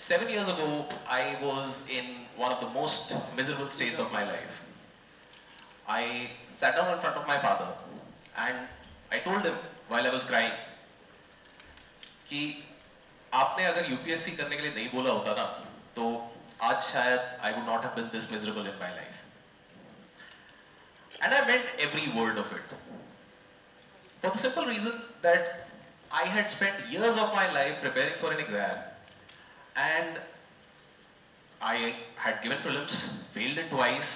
7 years ago, I was in one of the most miserable states of my life. I sat down in front of my father and I told him while I was crying कि आपने अगर UPSC करने के लिए नहीं बोला होता ना तो आज शायद I would not have been this miserable in my life. And I meant every word of it. For the simple reason that I had spent years of my life preparing for an exam and I had given prelims, failed it twice,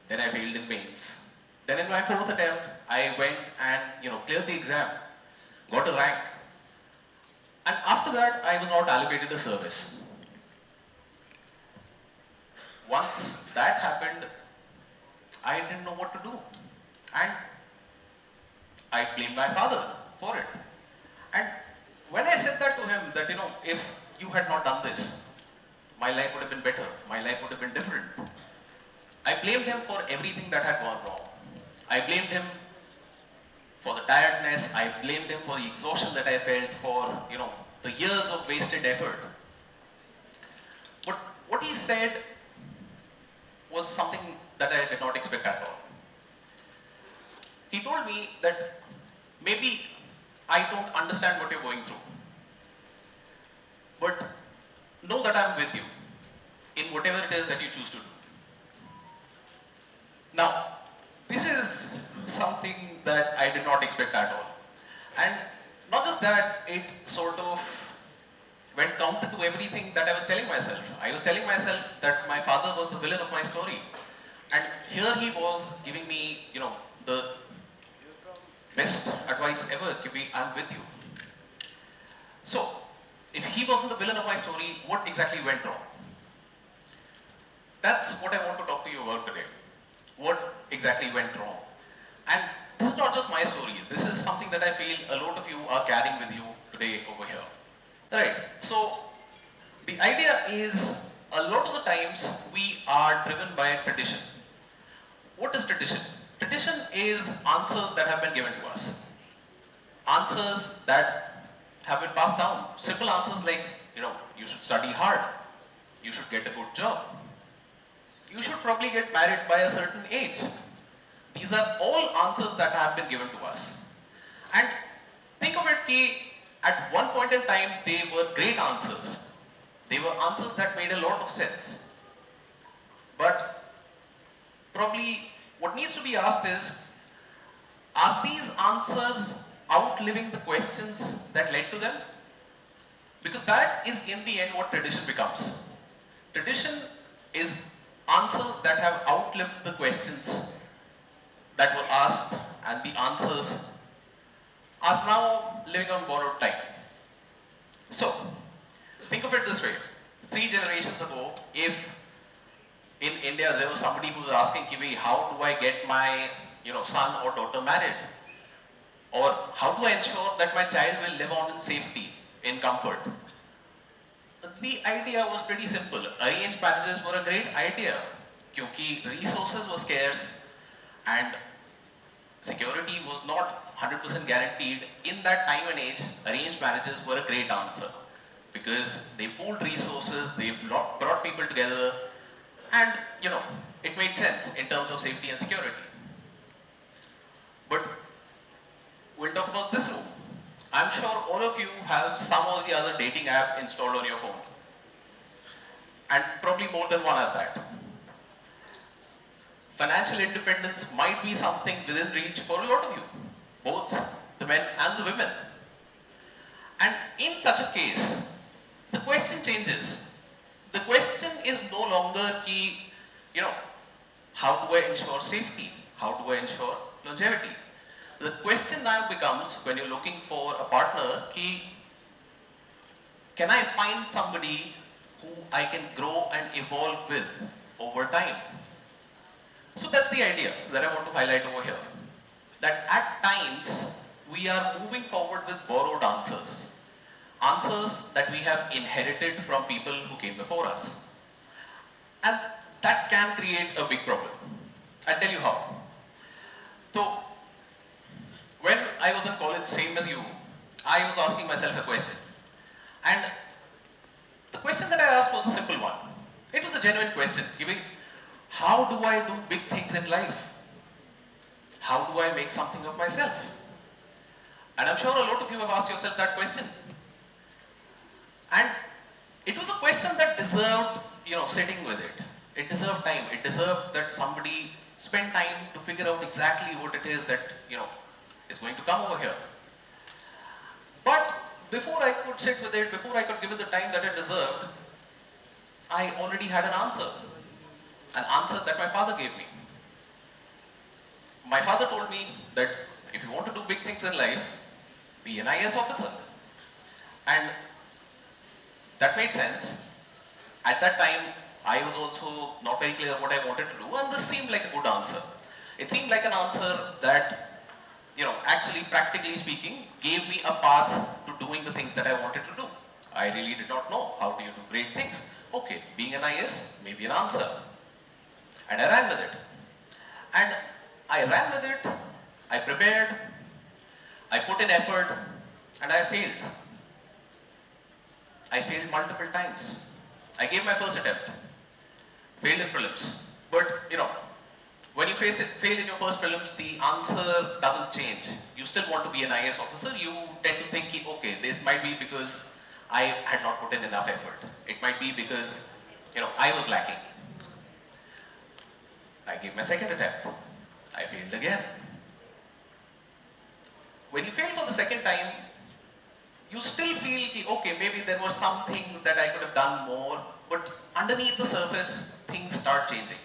then I failed in mains. Then in my fourth attempt, I went and cleared the exam, got a rank, and after that, I was not allocated a service. Once that happened, I didn't know what to do, and I blamed my father for it. And when I said that to him, that if you had not done this, my life would have been better, my life would have been different. I blamed him for everything that had gone wrong. I blamed him for the tiredness, I blamed him for the exhaustion that I felt, for the years of wasted effort. But what he said was something that I did not expect at all. He told me that maybe I don't understand what you're going through, but know that I'm with you in whatever it is that you choose to do. Now, this is something that I did not expect at all. And not just that, it sort of went counter to everything that I was telling myself. I was telling myself that my father was the villain of my story. And here he was giving me, the best advice ever, I'm with you. So, if he wasn't the villain of my story, what exactly went wrong? That's what I want to talk to you about today. What exactly went wrong? And this is not just my story. This is something that I feel a lot of you are carrying with you today over here. Right. So, the idea is a lot of the times we are driven by tradition. What is tradition? Tradition is answers that have been given to us. Answers that have been passed down. Simple answers like, you should study hard. You should get a good job. You should probably get married by a certain age. These are all answers that have been given to us. And think of it, at one point in time, they were great answers. They were answers that made a lot of sense. But probably what needs to be asked is, are these answers outliving the questions that led to them? Because that is in the end what tradition becomes. Tradition is answers that have outlived the questions that were asked, and the answers are now living on borrowed time. So, think of it this way. 3 generations ago, if in India there was somebody who was asking, how do I get my son or daughter married? Or how do I ensure that my child will live on in safety, in comfort? The idea was pretty simple. Arranged marriages were a great idea because resources were scarce and security was not 100% guaranteed. In that time and age, arranged marriages were a great answer because they pooled resources, they brought people together, and it made sense in terms of safety and security. But we'll talk about this room. I'm sure all of you have some or the other dating app installed on your phone, and probably more than one at that. Financial independence might be something within reach for a lot of you, both the men and the women. And in such a case, the question changes. The question is no longer how do I ensure safety? How do I ensure longevity? The question now becomes, when you're looking for a partner, can I find somebody who I can grow and evolve with over time? So that's the idea that I want to highlight over here. That at times, we are moving forward with borrowed answers. Answers that we have inherited from people who came before us. And that can create a big problem. I'll tell you how. So, when I was in college, same as you, I was asking myself a question. And the question that I asked was a simple one. It was a genuine question. How do I do big things in life? How do I make something of myself? And I'm sure a lot of you have asked yourself that question. And it was a question that deserved, sitting with it. It deserved time. It deserved that somebody spend time to figure out exactly what it is that, is going to come over here. But before I could sit with it, before I could give it the time that it deserved, I already had an answer that my father gave me. My father told me that if you want to do big things in life, be an IAS officer. And that made sense. At that time, I was also not very clear what I wanted to do, and this seemed like a good answer. It seemed like an answer that, actually practically speaking, gave me a path to doing the things that I wanted to do. I really did not know how do you do great things. Okay, being an IAS may be an answer. And I ran with it. And I ran with it, I prepared, I put in effort, and I failed. I failed multiple times. I gave my first attempt, failed in prelims. But, when you fail in your first prelims, the answer doesn't change. You still want to be an IAS officer. You tend to think, okay, this might be because I had not put in enough effort. It might be because, I was lacking. I gave my second attempt. I failed again. When you fail for the second time, you still feel, okay, maybe there were some things that I could have done more, but underneath the surface, things start changing.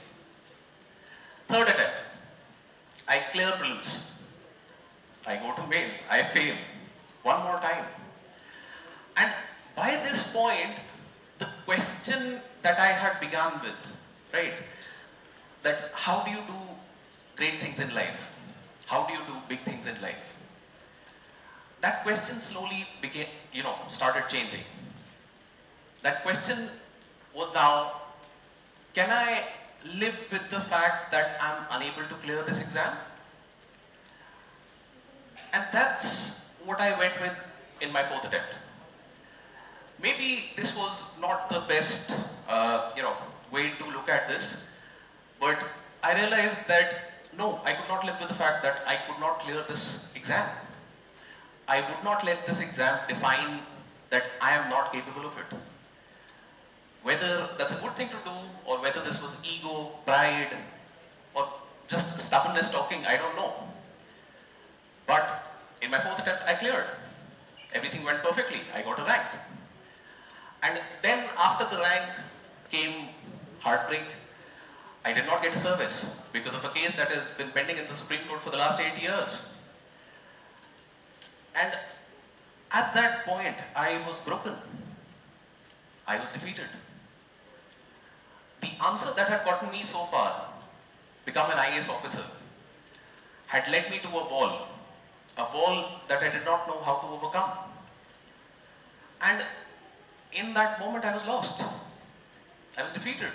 Third attempt, I clear prelims. I go to mains, I fail. One more time. And by this point, the question that I had begun with, right, that how do you do great things in life? How do you do big things in life? That question slowly started changing. That question was now, can I live with the fact that I'm unable to clear this exam? And that's what I went with in my fourth attempt. Maybe this was not the best, way to look at this, but I realized that no, I could not live with the fact that I could not clear this exam. I would not let this exam define that I am not capable of it. Whether that's a good thing to do, or whether this was ego, pride, or just stubbornness talking, I don't know. But in my fourth attempt, I cleared. Everything went perfectly. I got a rank. And then after the rank came heartbreak. I did not get a service because of a case that has been pending in the Supreme Court for the last 8 years. And at that point, I was broken. I was defeated. The answer that had gotten me so far, become an IAS officer, had led me to a wall that I did not know how to overcome. And in that moment, I was lost. I was defeated.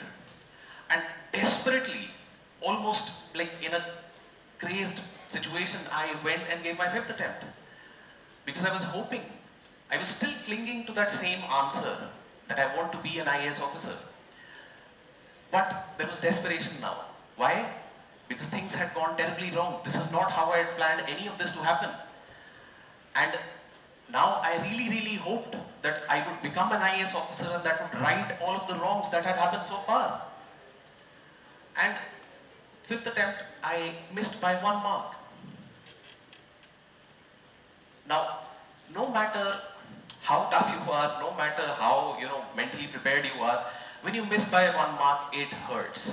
And desperately, almost like in a crazed situation, I went and gave my fifth attempt. Because I was hoping, I was still clinging to that same answer, that I want to be an IAS officer. But there was desperation now. Why? Because things had gone terribly wrong. This is not how I had planned any of this to happen. And now I really, really hoped that I would become an IAS officer and that would right all of the wrongs that had happened so far. And fifth attempt, I missed by 1 mark. Now, no matter how tough you are, no matter how mentally prepared you are, when you miss by 1 mark, it hurts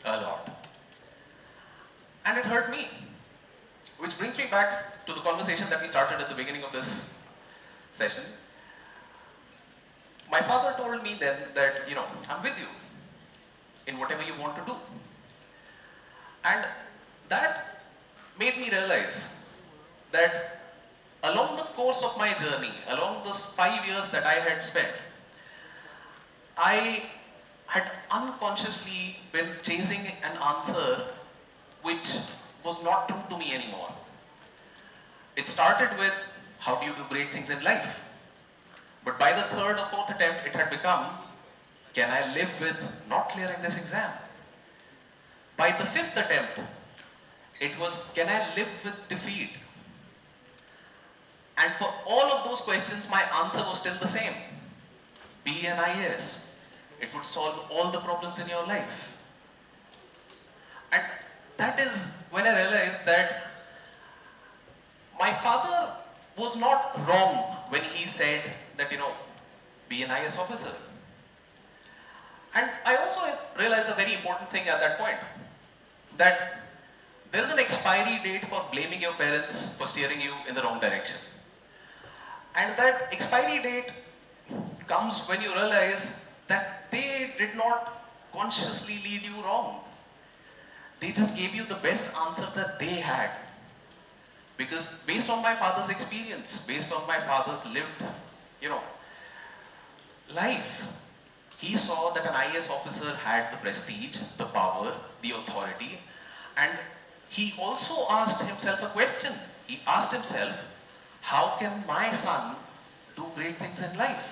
a lot. And it hurt me. Which brings me back to the conversation that we started at the beginning of this session. My father told me then that, I'm with you in whatever you want to do. And that made me realize that along the course of my journey, along those 5 years that I had spent, I had unconsciously been chasing an answer which was not true to me anymore. It started with, how do you do great things in life? But by the third or fourth attempt, it had become, Can I live with not clearing this exam? By the fifth attempt, it was, can I live with defeat? And for all of those questions, my answer was still the same. Be an IAS. It would solve all the problems in your life. And that is when I realized that my father was not wrong when he said that, be an IAS officer. And I also realized a very important thing at that point, that there is an expiry date for blaming your parents for steering you in the wrong direction. And that expiry date comes when you realize that they did not consciously lead you wrong. They just gave you the best answer that they had. Because based on my father's experience, based on my father's lived, life, he saw that an IAS officer had the prestige, the power, the authority, and he also asked himself a question. He asked himself, how can my son do great things in life?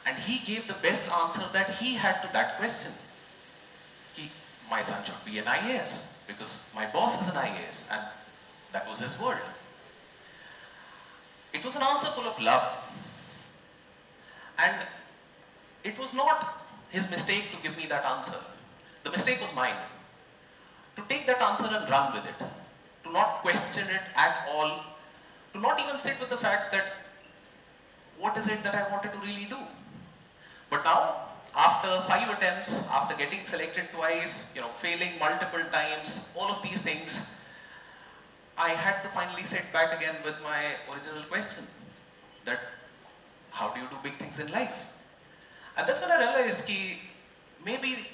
And he gave the best answer that he had to that question. My son should be an IAS because my boss is an IAS, and that was his word. It was an answer full of love. And it was not his mistake to give me that answer. The mistake was mine. To take that answer and run with it. To not question it at all. To not even sit with the fact that what is it that I wanted to really do. But now, after 5 attempts, after getting selected twice, failing multiple times, all of these things, I had to finally sit back again with my original question, that how do you do big things in life? And that's when I realized that maybe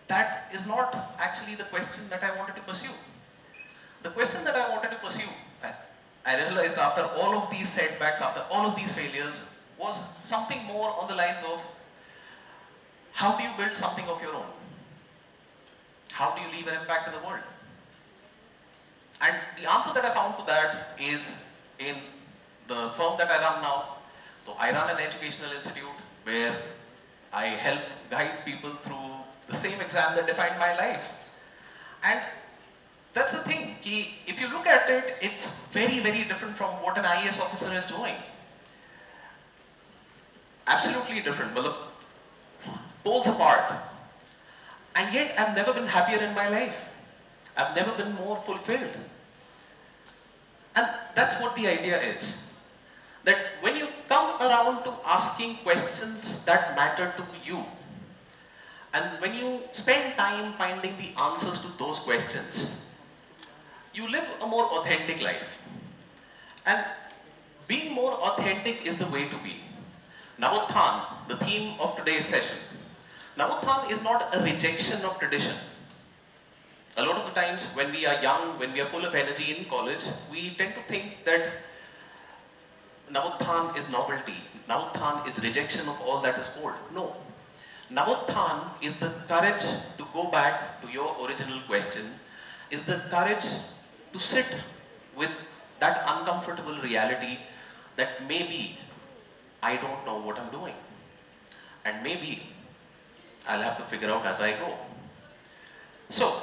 that is not actually the question that I wanted to pursue. The question that I wanted to pursue, I realized after all of these setbacks, after all of these failures, was something more on the lines of, how do you build something of your own? How do you leave an impact in the world? And the answer that I found to that is in the firm that I run now. So I run an educational institute where I help guide people through the same exam that defined my life. And that's the thing, if you look at it, it's very, very different from what an IAS officer is doing. Absolutely different, well, poles apart. And yet, I've never been happier in my life. I've never been more fulfilled. And that's what the idea is. That when you come around to asking questions that matter to you, and when you spend time finding the answers to those questions, you live a more authentic life. And being more authentic is the way to be. Navothan, the theme of today's session. Navothan is not a rejection of tradition. A lot of the times when we are young, when we are full of energy in college, we tend to think that Navothan is novelty. Navothan is rejection of all that is old. No. Navothan is the courage to go back to your original question, is the courage to sit with that uncomfortable reality that maybe I don't know what I'm doing. And maybe I'll have to figure out as I go. So,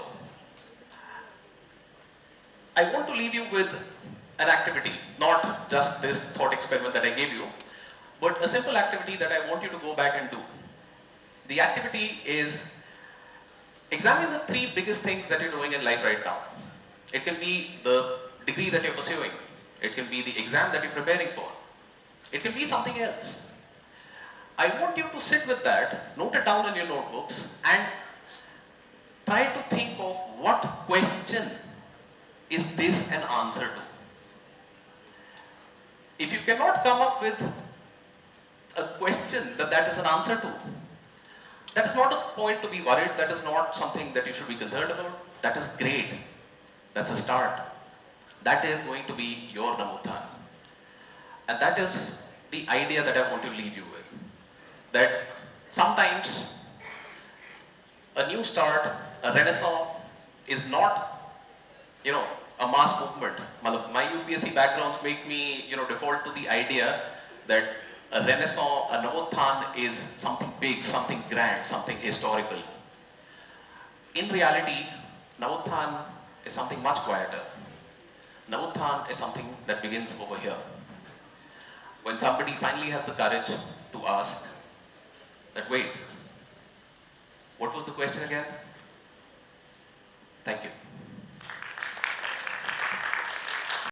I want to leave you with an activity, not just this thought experiment that I gave you, but a simple activity that I want you to go back and do. The activity is examine the 3 biggest things that you're doing in life right now. It can be the degree that you're pursuing. It can be the exam that you're preparing for. It can be something else. I want you to sit with that, note it down in your notebooks, and try to think of what question is this an answer to. If you cannot come up with a question that is an answer to, that is not a point to be worried, that is not something that you should be concerned about. That is great. That's a start. That is going to be your Namothan. And that is the idea that I want to leave you with. That sometimes a new start, a renaissance is not, a mass movement. My UPSC backgrounds make me, default to the idea that A renaissance, a Navothan is something big, something grand, something historical. In reality, Navothan is something much quieter. Navothan is something that begins over here. When somebody finally has the courage to ask that, wait, what was the question again? Thank you.